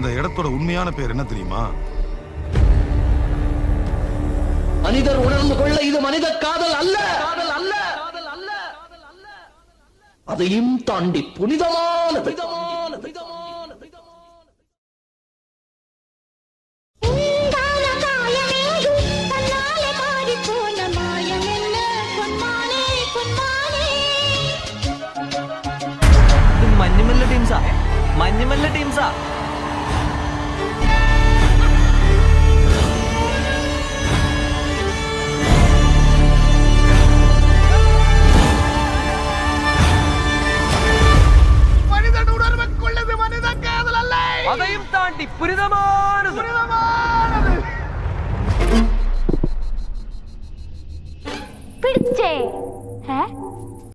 அந்த இடத்தோட உண்மையான பேர் என்ன தெரியுமா? மனிதர் உணர்ந்து கொள்ள இது மனித காதல் அல்ல, அதையும் தாண்டி புனிதமானது. മഞ്ഞുമല്ല ടീംസാ, മഞ്ഞുമല്ല ടീംസാ. அதையும் தாண்டி புனிதமானது. பிடிச்சே